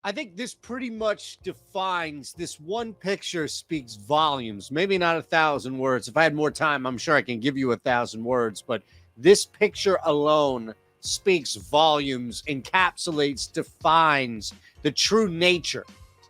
I think this pretty much defines this one picture speaks volumes. Maybe not 1,000 words. If I had more time, I'm sure I can give you 1,000 words. But this picture alone speaks volumes, encapsulates, defines the true nature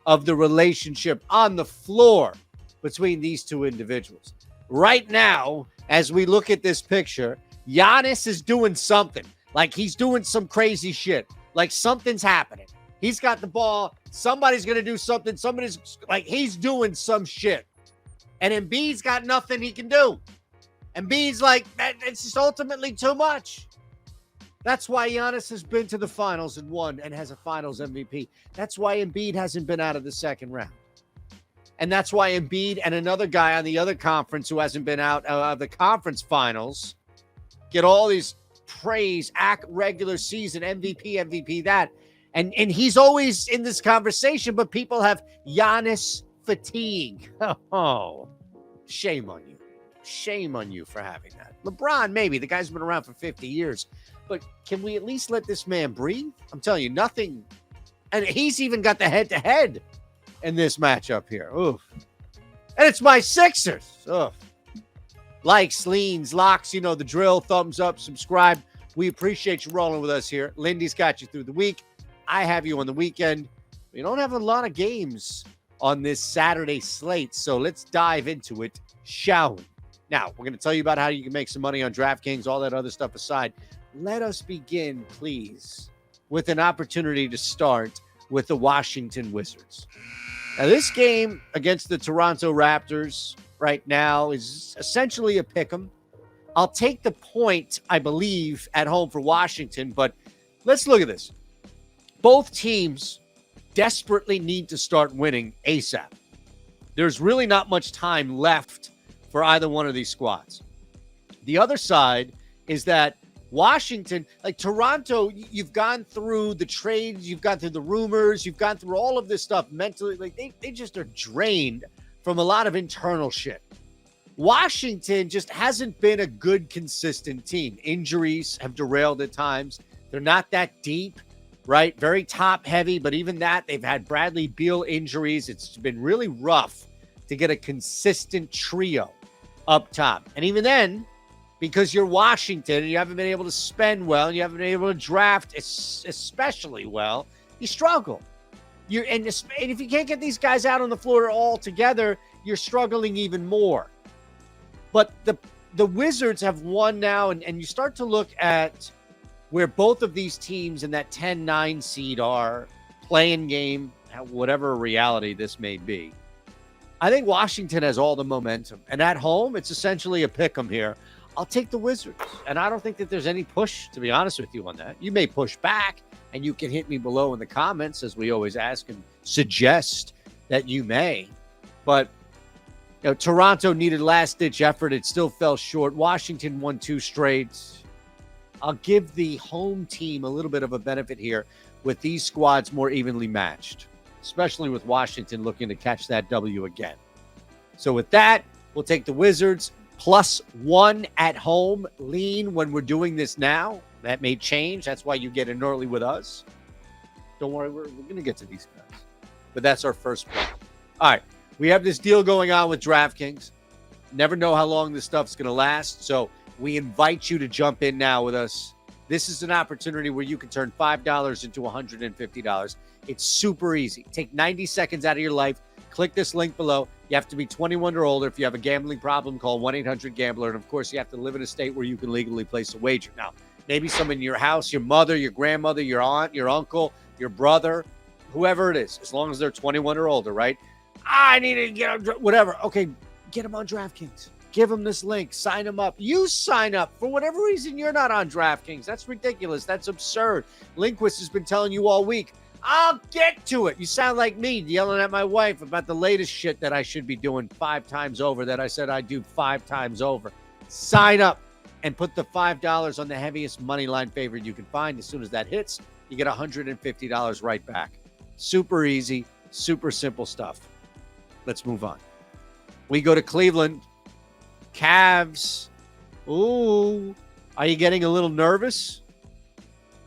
of the relationship on the floor between these two individuals. Right now, as we look at this picture, Giannis is doing something. Like he's doing some crazy shit. Like something's happening. He's got the ball. Somebody's going to do something. Somebody's like, he's doing some shit. And Embiid's got nothing he can do. Embiid's like, it's just ultimately too much. That's why Giannis has been to the finals and won and has a finals MVP. That's why Embiid hasn't been out of the second round. And that's why Embiid and another guy on the other conference who hasn't been out of the conference finals get all these praise, regular season, MVP, that. And he's always in this conversation, but people have Giannis fatigue. Oh, shame on you. Shame on you for having that. LeBron, maybe. The guy's been around for 50 years. But can we at least let this man breathe? I'm telling you, nothing. And he's even got the head-to-head in this matchup here. Oof. And it's my Sixers. Oof. Likes, leans, locks, you know the drill. Thumbs up, subscribe. We appreciate you rolling with us here. Lindy's got you through the week. I have you on the weekend. We don't have a lot of games on this Saturday slate, so let's dive into it, shall we? Now, we're going to tell you about how you can make some money on DraftKings, all that other stuff aside. Let us begin, please, with an opportunity to start with the Washington Wizards. Now, this game against the Toronto Raptors right now is essentially a pick'em. I'll take the point, I believe, at home for Washington, but let's look at this. Both teams desperately need to start winning ASAP. There's really not much time left for either one of these squads. The other side is that Washington, like Toronto, you've gone through the trades, you've gone through the rumors, you've gone through all of this stuff mentally. Like they just are drained from a lot of internal shit. Washington just hasn't been a good, consistent team. Injuries have derailed at times. They're not that deep. Right? Very top heavy, but even that, they've had Bradley Beal injuries. It's been really rough to get a consistent trio up top. And even then, because you're Washington and you haven't been able to spend well and you haven't been able to draft especially well, you struggle. And if you can't get these guys out on the floor all together, you're struggling even more. But the Wizards have won now, and you start to look at where both of these teams in that 10-9 seed are playing game, whatever reality this may be. I think Washington has all the momentum. And at home, it's essentially a pick 'em here. I'll take the Wizards. And I don't think that there's any push, to be honest with you, on that. You may push back, and you can hit me below in the comments, as we always ask and suggest that you may. But you know, Toronto needed last-ditch effort. It still fell short. Washington won 2 straight. I'll give the home team a little bit of a benefit here with these squads more evenly matched, especially with Washington looking to catch that W again. So with that, we'll take the Wizards +1 at home lean when we're doing this now. That may change. That's why you get in early with us. Don't worry, we're going to get to these guys. But that's our first point. All right, we have this deal going on with DraftKings. Never know how long this stuff's going to last, so we invite you to jump in now with us. This is an opportunity where you can turn $5 into $150. It's super easy. Take 90 seconds out of your life. Click this link below. You have to be 21 or older. If you have a gambling problem, call 1-800-GAMBLER. And, of course, you have to live in a state where you can legally place a wager. Now, maybe someone in your house, your mother, your grandmother, your aunt, your uncle, your brother, whoever it is, as long as they're 21 or older, right? I need to get on, whatever. Okay, get them on DraftKings. Give them this link. Sign them up. You sign up. For whatever reason, you're not on DraftKings. That's ridiculous. That's absurd. Linquist has been telling you all week, I'll get to it. You sound like me yelling at my wife about the latest shit that I should be doing 5 times over that I said I'd do 5 times over. Sign up and put the $5 on the heaviest money line favorite you can find. As soon as that hits, you get $150 right back. Super easy, super simple stuff. Let's move on. We go to Cleveland. Cavs. Ooh. Are you getting a little nervous?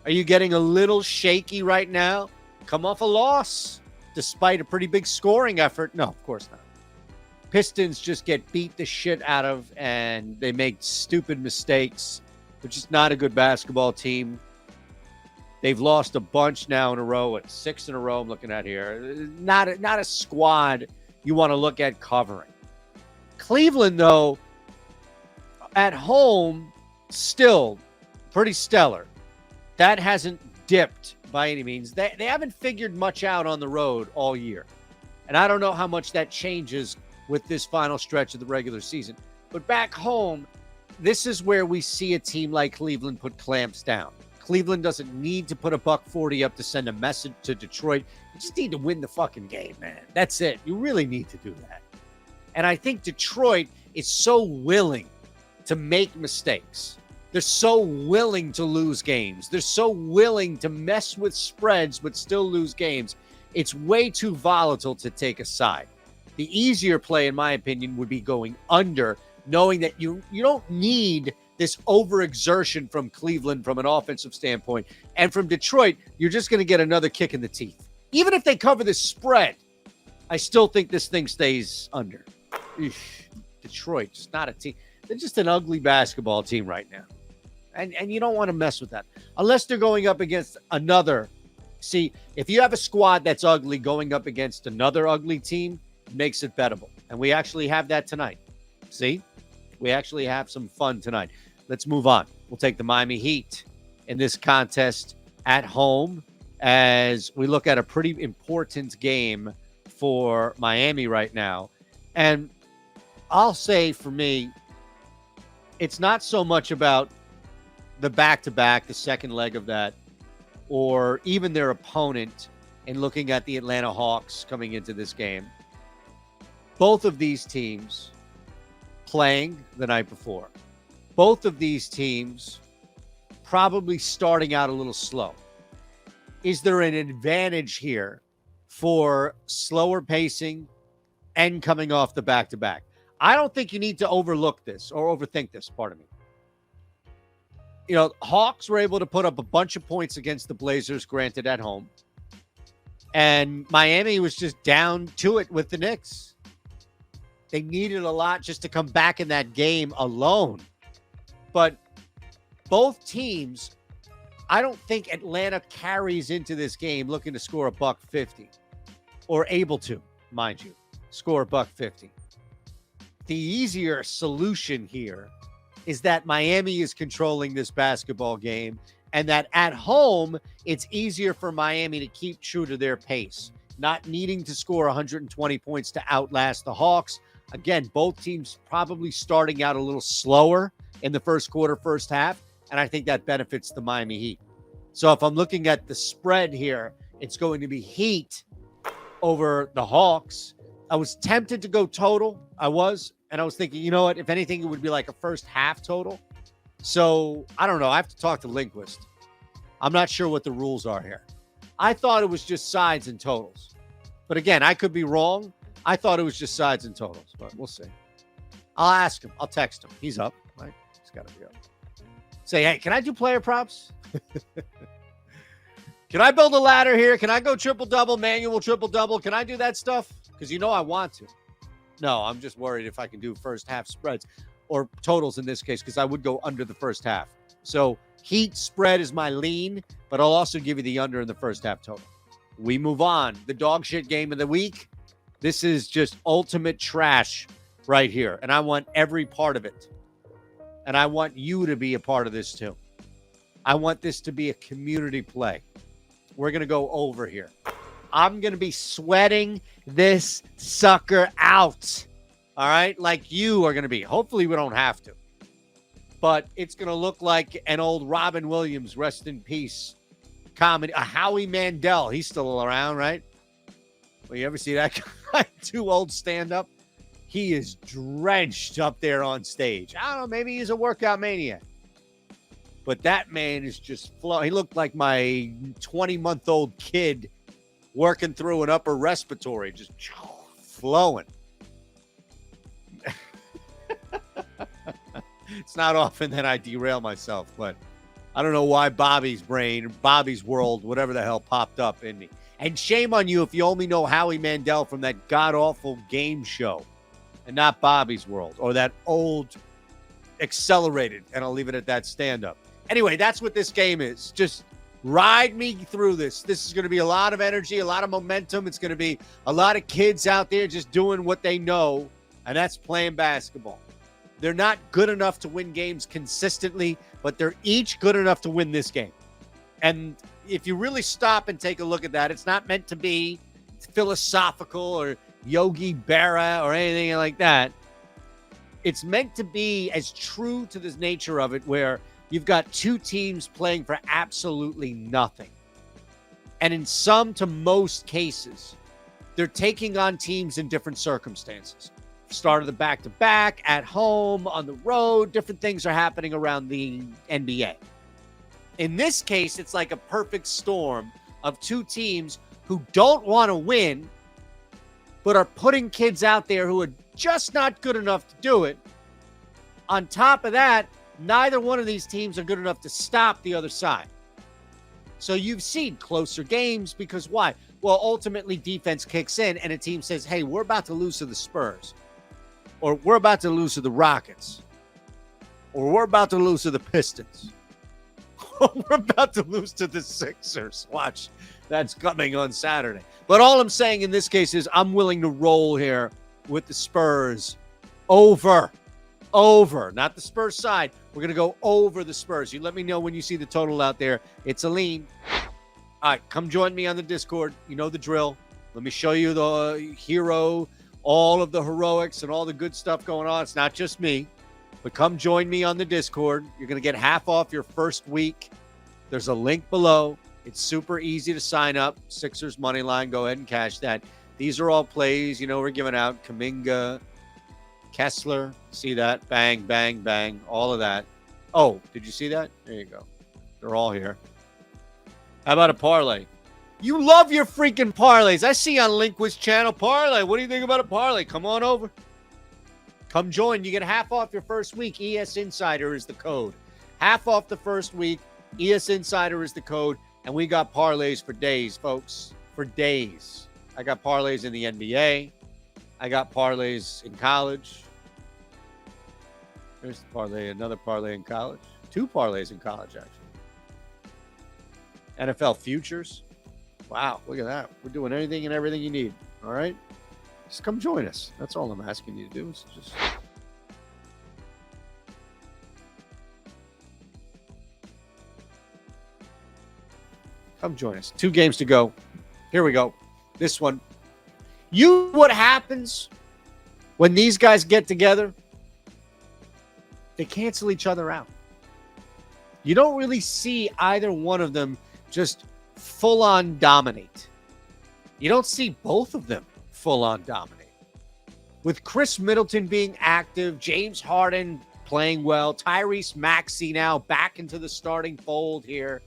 Are you getting a little shaky right now? come off a loss despite a pretty big scoring effort. No, of course not. Pistons just get beat the shit out of, and they make stupid mistakes. They're just not a good basketball team. They've lost a bunch now in a row. At 6 in a row I'm looking at here. Not a squad you want to look at covering. Cleveland, though, at home, still pretty stellar. That hasn't dipped by any means. They haven't figured much out on the road all year. And I don't know how much that changes with this final stretch of the regular season. But back home, this is where we see a team like Cleveland put clamps down. Cleveland doesn't need to put a $140 up to send a message to Detroit. You just need to win the fucking game, man. That's it. You really need to do that. And I think Detroit is so willing to make mistakes. They're so willing to lose games. They're so willing to mess with spreads but still lose games. It's way too volatile to take a side. The easier play, in my opinion, would be going under, knowing that you don't need this overexertion from Cleveland from an offensive standpoint. And from Detroit, you're just going to get another kick in the teeth. Even if they cover the spread, I still think this thing stays under. Detroit, just not a team. They're just an ugly basketball team right now. And you don't want to mess with that. Unless they're going up against another. See, if you have a squad that's ugly going up against another ugly team, it makes it bettable. And we actually have that tonight. See? We actually have some fun tonight. Let's move on. We'll take the Miami Heat in this contest at home as we look at a pretty important game for Miami right now. And I'll say for me, it's not so much about the back-to-back, the second leg of that, or even their opponent and looking at the Atlanta Hawks coming into this game. Both of these teams playing the night before. Both of these teams probably starting out a little slow. Is there an advantage here for slower pacing and coming off the back-to-back? I don't think you need to overlook this or overthink this, pardon me. You know, Hawks were able to put up a bunch of points against the Blazers, granted at home. And Miami was just down to it with the Knicks. They needed a lot just to come back in that game alone. But both teams, I don't think Atlanta carries into this game looking to score a $150 or able to, mind you, score a $150. The easier solution here is that Miami is controlling this basketball game and that at home, it's easier for Miami to keep true to their pace, not needing to score 120 points to outlast the Hawks. Again, both teams probably starting out a little slower in the first quarter, first half, and I think that benefits the Miami Heat. So if I'm looking at the spread here, it's going to be Heat over the Hawks. I was tempted to go total. And I was thinking, you know what? If anything, it would be like a first half total. So I don't know. I have to talk to Lindquist. I'm not sure what the rules are here. I thought it was just sides and totals. But again, I could be wrong. I thought it was just sides and totals, but we'll see. I'll ask him. I'll text him. He's up, right? He's got to be up. Say, hey, can I do player props? Can I build a ladder here? Can I go triple-double, manual triple-double? Can I do that stuff? Because you know I want to. No, I'm just worried if I can do first half spreads or totals in this case, because I would go under the first half. So Heat spread is my lean, but I'll also give you the under in the first half total. We move on. The dog shit game of the week. This is just ultimate trash right here. And I want every part of it. And I want you to be a part of this too. I want this to be a community play. We're going to go over here. I'm going to be sweating this sucker out. All right? Like you are going to be. Hopefully we don't have to. But it's going to look like an old Robin Williams, rest in peace, comedy. A Howie Mandel. He's still around, right? Well, you ever see that guy? Too old stand-up? He is drenched up there on stage. I don't know. Maybe he's a workout maniac. But that man is just flowing. He looked like my 20-month-old kid working through an upper respiratory, just flowing. It's not often that I derail myself, but I don't know why Bobby's brain, Bobby's world, whatever the hell popped up in me. And shame on you if you only know Howie Mandel from that god-awful game show and not Bobby's World or that old Accelerated, and I'll leave it at that, stand-up. Anyway, that's what this game is. Just ride me through this. This is going to be a lot of energy, a lot of momentum. It's going to be a lot of kids out there just doing what they know, and that's playing basketball. They're not good enough to win games consistently, but they're each good enough to win this game. And if you really stop and take a look at that, it's not meant to be philosophical or Yogi Berra or anything like that. It's meant to be as true to the nature of it, where you've got two teams playing for absolutely nothing. And in some to most cases, they're taking on teams in different circumstances. Start of the back-to-back, at home, on the road, different things are happening around the NBA. In this case, it's like a perfect storm of two teams who don't want to win, but are putting kids out there who are just not good enough to do it. On top of that, neither one of these teams are good enough to stop the other side. So you've seen closer games because why? Well, ultimately defense kicks in and a team says, hey, we're about to lose to the Spurs, or we're about to lose to the Rockets, or we're about to lose to the Pistons, or we're about to lose to the Sixers. Watch, that's coming on Saturday. But all I'm saying in this case is I'm willing to roll here with the Spurs over, not the Spurs side. We're going to go over the Spurs. You let me know when you see the total out there. It's a lean. All right, come join me on the Discord. You know the drill. Let me show you the hero, all of the heroics and all the good stuff going on. It's not just me, but come join me on the Discord. You're going to get half off your first week. There's a link below. It's super easy to sign up. Sixers money line. Go ahead and cash that. These are all plays, we're giving out. Kuminga, Kessler, see that? Bang, bang, bang, all of that. Oh, did you see that? There you go. They're all here. How about a parlay? You love your freaking parlays. I see on Linkwit's channel, parlay. What do you think about a parlay? Come on over. Come join. You get half off your first week. ES Insider is the code. Half off the first week. ES Insider is the code. And we got parlays for days, folks. For days. I got parlays in the NBA. I got parlays in college. There's the parlay, another parlay in college. Two parlays in college, actually. NFL futures. Wow, look at that. We're doing anything and everything you need. All right? Just come join us. That's all I'm asking you to do. Is just come join us. 2 games to go. Here we go. This one. What happens when these guys get together? They cancel each other out. You don't really see either one of them just full-on dominate. You don't see both of them full-on dominate. With Chris Middleton being active, James Harden playing well, Tyrese Maxey now back into the starting fold here,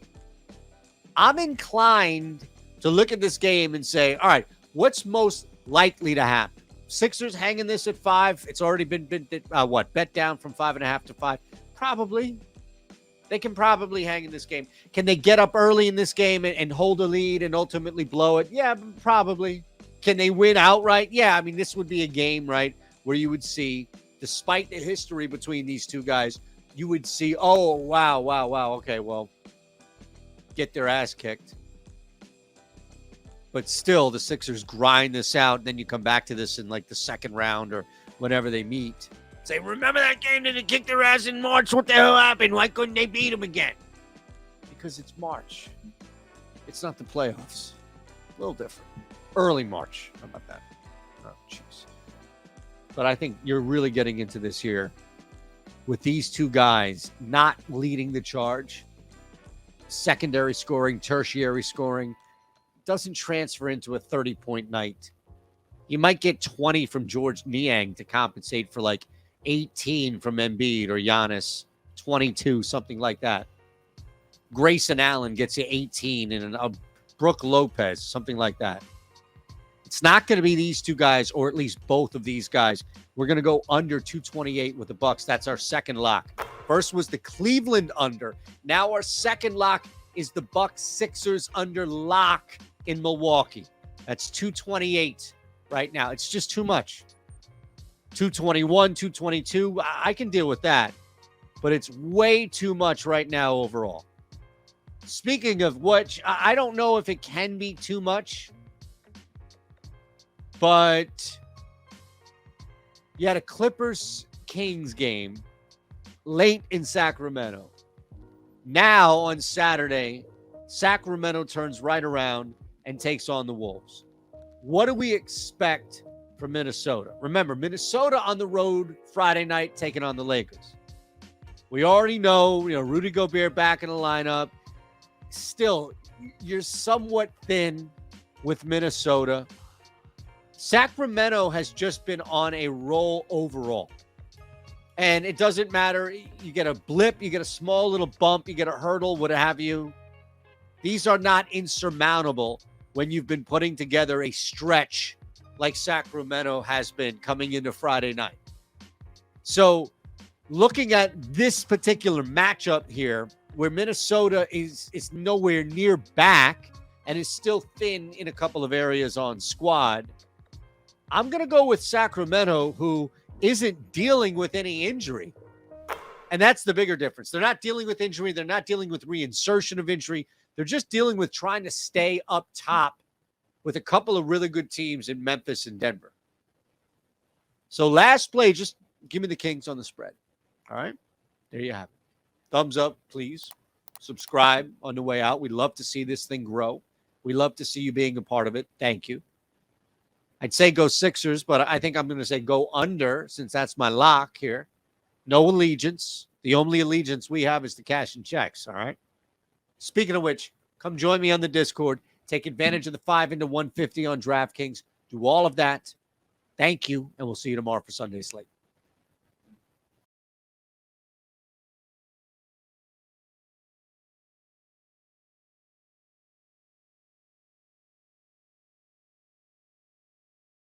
I'm inclined to look at this game and say, all right, what's most likely to happen? Sixers hanging this at 5. It's already been bet down from 5.5 to 5. Probably. They can probably hang in this game. Can they get up early in this game and hold a lead and ultimately blow it? Yeah, probably. Can they win outright? Yeah, I mean, this would be a game, right, where you would see, despite the history between these two guys, you would see, oh, wow, okay, well, get their ass kicked. But still, the Sixers grind this out. And then you come back to this in like the second round or whenever they meet. Say, remember that game that they kicked their ass in March? What the hell happened? Why couldn't they beat them again? Because it's March. It's not the playoffs. A little different. Early March. How about that? Oh, jeez. But I think you're really getting into this here with these two guys not leading the charge. Secondary scoring, tertiary scoring. Doesn't transfer into a 30-point night. You might get 20 from George Niang to compensate for like 18 from Embiid or Giannis, 22, something like that. Grayson Allen gets you 18 and a Brooke Lopez, something like that. It's not going to be these two guys, or at least both of these guys. We're going to go under 228 with the Bucks. That's our second lock. First was the Cleveland under. Now our second lock is the Bucks Sixers under lock. in Milwaukee. That's 228 right now. It's just too much. 221, 222. I can deal with that, but it's way too much right now overall. Speaking of which, I don't know if it can be too much, but you had a Clippers-Kings game late in Sacramento. Now on Saturday, Sacramento turns right around and takes on the Wolves. What do we expect from Minnesota? Remember, Minnesota on the road Friday night taking on the Lakers. We already know, Rudy Gobert back in the lineup. Still, you're somewhat thin with Minnesota. Sacramento has just been on a roll overall. And it doesn't matter. You get a blip, you get a small little bump, you get a hurdle, what have you. These are not insurmountable when you've been putting together a stretch like Sacramento has been coming into Friday night. So looking at this particular matchup here, where Minnesota is nowhere near back and is still thin in a couple of areas on squad, I'm going to go with Sacramento, who isn't dealing with any injury. And that's the bigger difference. They're not dealing with injury. They're not dealing with reinsertion of injury. They're just dealing with trying to stay up top with a couple of really good teams in Memphis and Denver. So last play, just give me the Kings on the spread. All right? There you have it. Thumbs up, please. Subscribe on the way out. We'd love to see this thing grow. We love to see you being a part of it. Thank you. I'd say go Sixers, but I think I'm going to say go under since that's my lock here. No allegiance. The only allegiance we have is the cash and checks, all right? Speaking of which, come join me on the Discord. Take advantage of the 5 into 150 on DraftKings. Do all of that. Thank you, and we'll see you tomorrow for Sunday Slate.